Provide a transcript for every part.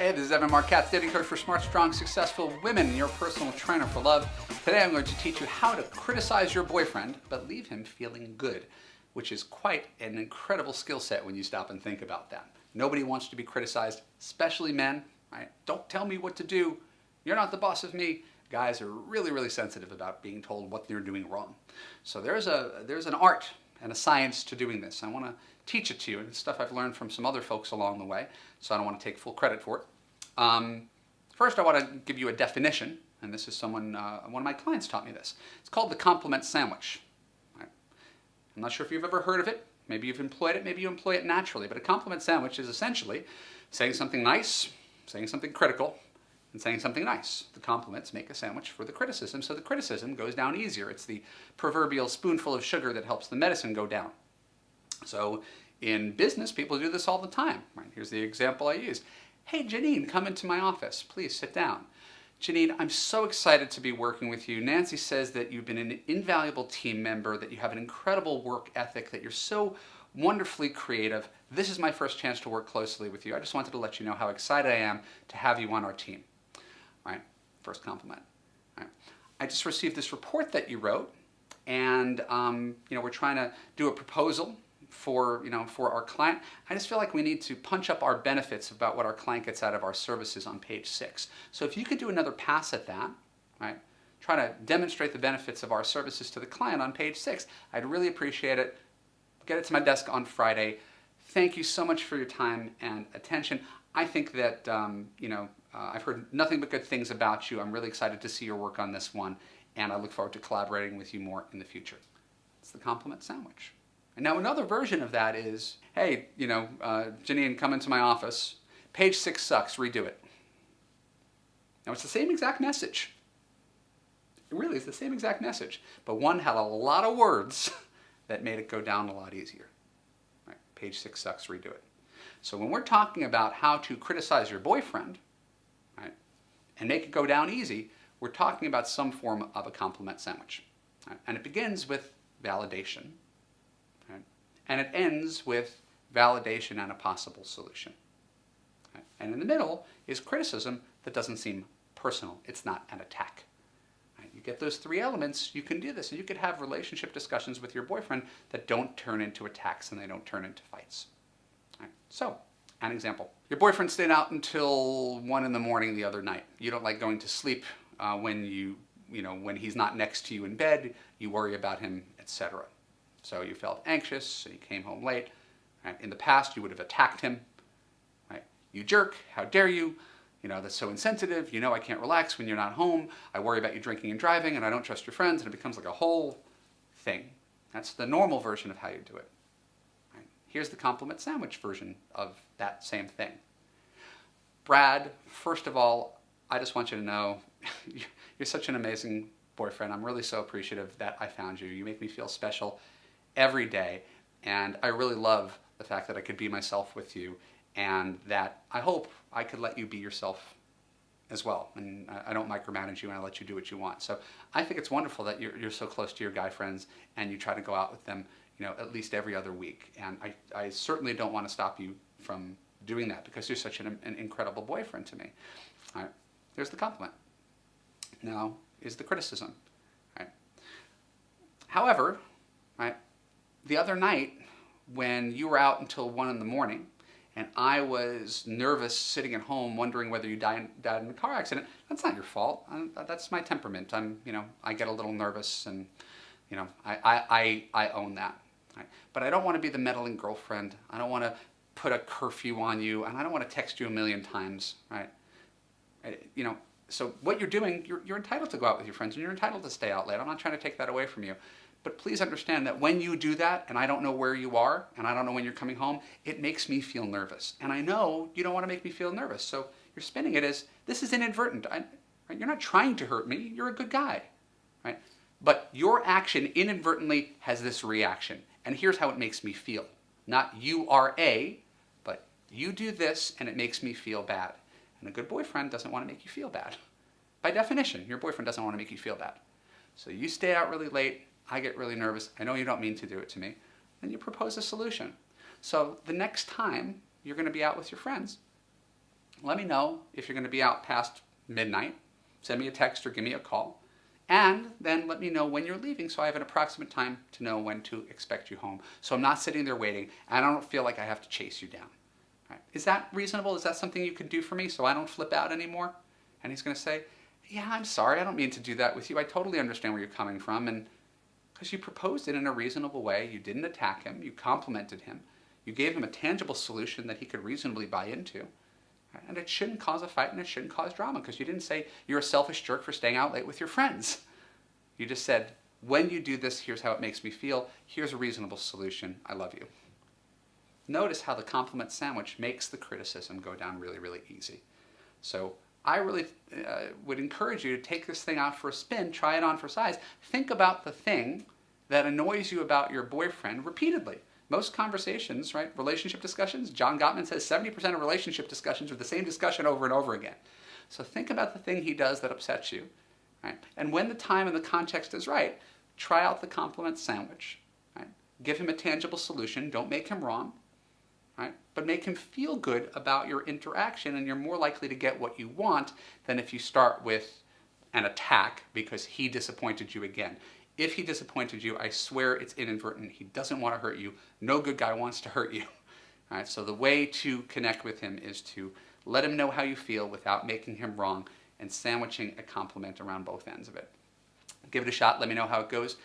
Hey, this is Evan Marquette, dating coach for smart, strong, successful women, your personal trainer for love. Today I'm going to teach you how to criticize your boyfriend, but leave him feeling good, which is quite an incredible skill set when you stop and think about that. Nobody wants to be criticized, especially men, right? Don't tell me what to do. You're not the boss of me. Guys are really, really sensitive about being told what they're doing wrong. So there's an art and a science to doing this. I want to teach it to you, and it's stuff I've learned from some other folks along the way, so I don't want to take full credit for it. First, I want to give you a definition, and this is one of my clients taught me this. It's called the compliment sandwich. Right? I'm not sure if you've ever heard of it. Maybe you've employed it, maybe you employ it naturally, but a compliment sandwich is essentially saying something nice, saying something critical, and saying something nice. The compliments make a sandwich for the criticism, so the criticism goes down easier. It's the proverbial spoonful of sugar that helps the medicine go down. So in business, people do this all the time. Right? Here's the example I use. Hey, Janine, come into my office. Please sit down. Janine, I'm so excited to be working with you. Nancy says that you've been an invaluable team member, that you have an incredible work ethic, that you're so wonderfully creative. This is my first chance to work closely with you. I just wanted to let you know how excited I am to have you on our team. Right? First compliment. Right? I just received this report that you wrote, and we're trying to do a proposal for our client. I just feel like we need to punch up our benefits about what our client gets out of our services on page 6. So if you could do another pass at that, right? Try to demonstrate the benefits of our services to the client on page 6. I'd really appreciate it. Get it to my desk on Friday. Thank you so much for your time and attention. I think that I've heard nothing but good things about you. I'm really excited to see your work on this one, and I look forward to collaborating with you more in the future. It's the compliment sandwich. And now another version of that is, hey, Janine, come into my office. Page 6 sucks, redo it. Now it's the same exact message. It really is the same exact message, but one had a lot of words that made it go down a lot easier. Right? Page 6 sucks, redo it. So when we're talking about how to criticize your boyfriend, right, and make it go down easy, we're talking about some form of a compliment sandwich. Right? And it begins with validation. And it ends with validation and a possible solution. Okay? And in the middle is criticism that doesn't seem personal. It's not an attack. Right? You get those 3 elements, you can do this, and you could have relationship discussions with your boyfriend that don't turn into attacks and they don't turn into fights. Right? So, an example. Your boyfriend stayed out until 1 in the morning the other night. You don't like going to sleep when he's not next to you in bed. You worry about him, etc. So you felt anxious, and he came home late. Right? In the past, you would have attacked him. Right? You jerk, how dare you? That's so insensitive. I can't relax when you're not home. I worry about you drinking and driving, and I don't trust your friends, and it becomes like a whole thing. That's the normal version of how you do it. Right? Here's the compliment sandwich version of that same thing. Brad, first of all, I just want you to know you're such an amazing boyfriend. I'm really so appreciative that I found you. You make me feel special every day, and I really love the fact that I could be myself with you, and that I hope I could let you be yourself as well, and I don't micromanage you, and I let you do what you want. So I think it's wonderful that you're so close to your guy friends, and you try to go out with them at least every other week, and I certainly don't want to stop you from doing that, because you're such an incredible boyfriend to me. All right, there's the compliment. Now is the criticism. Right? However, right, the other night, when you were out until 1 in the morning, and I was nervous sitting at home wondering whether you died in a car accident, that's not your fault. That's my temperament. I get a little nervous, and I own that. Right? But I don't want to be the meddling girlfriend. I don't want to put a curfew on you, and I don't want to text you a million times. Right? So what you're doing, you're entitled to go out with your friends, and you're entitled to stay out late. I'm not trying to take that away from you. But please understand that when you do that, and I don't know where you are, and I don't know when you're coming home, it makes me feel nervous. And I know you don't want to make me feel nervous. So you're spinning it as, this is inadvertent. Right? You're not trying to hurt me. You're a good guy. Right? But your action inadvertently has this reaction. And here's how it makes me feel. Not you are A, but you do this, and it makes me feel bad. And a good boyfriend doesn't want to make you feel bad. By definition, your boyfriend doesn't want to make you feel bad. So you stay out really late. I get really nervous. I know you don't mean to do it to me. Then you propose a solution. So the next time you're going to be out with your friends, Let me know if you're going to be out past midnight. Send me a text or give me a call. And then let me know when you're leaving so I have an approximate time to know when to expect you home. So I'm not sitting there waiting and I don't feel like I have to chase you down. Right. Is that reasonable? Is that something you can do for me so I don't flip out anymore? And he's going to say, yeah, I'm sorry. I don't mean to do that with you. I totally understand where you're coming from. And because you proposed it in a reasonable way, you didn't attack him, you complimented him, you gave him a tangible solution that he could reasonably buy into. Right. And it shouldn't cause a fight and it shouldn't cause drama because you didn't say you're a selfish jerk for staying out late with your friends. You just said, when you do this, here's how it makes me feel. Here's a reasonable solution. I love you. Notice how the compliment sandwich makes the criticism go down really, really easy. So I really would encourage you to take this thing out for a spin, try it on for size. Think about the thing that annoys you about your boyfriend repeatedly. Most conversations, right, relationship discussions, John Gottman says 70% of relationship discussions are the same discussion over and over again. So think about the thing he does that upsets you. Right? And when the time and the context is right, try out the compliment sandwich. Right? Give him a tangible solution. Don't make him wrong. Right? But make him feel good about your interaction, and you're more likely to get what you want than if you start with an attack because he disappointed you again. If he disappointed you, I swear it's inadvertent. He doesn't want to hurt you. No good guy wants to hurt you. All right? So the way to connect with him is to let him know how you feel without making him wrong and sandwiching a compliment around both ends of it. Give it a shot. Let me know how it goes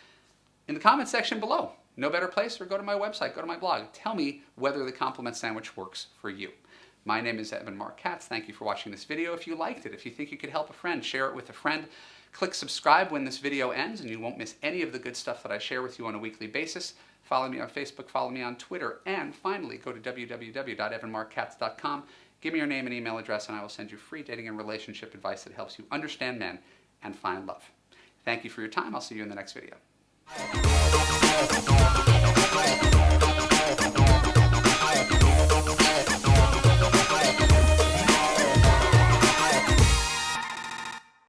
in the comment section below. No better place, or go to my website, go to my blog. Tell me whether the compliment sandwich works for you. My name is Evan Mark Katz. Thank you for watching this video. If you liked it, if you think you could help a friend, share it with a friend. Click subscribe when this video ends and you won't miss any of the good stuff that I share with you on a weekly basis. Follow me on Facebook, follow me on Twitter, and finally go to www.evanmarkkatz.com. Give me your name and email address and I will send you free dating and relationship advice that helps you understand men and find love. Thank you for your time. I'll see you in the next video.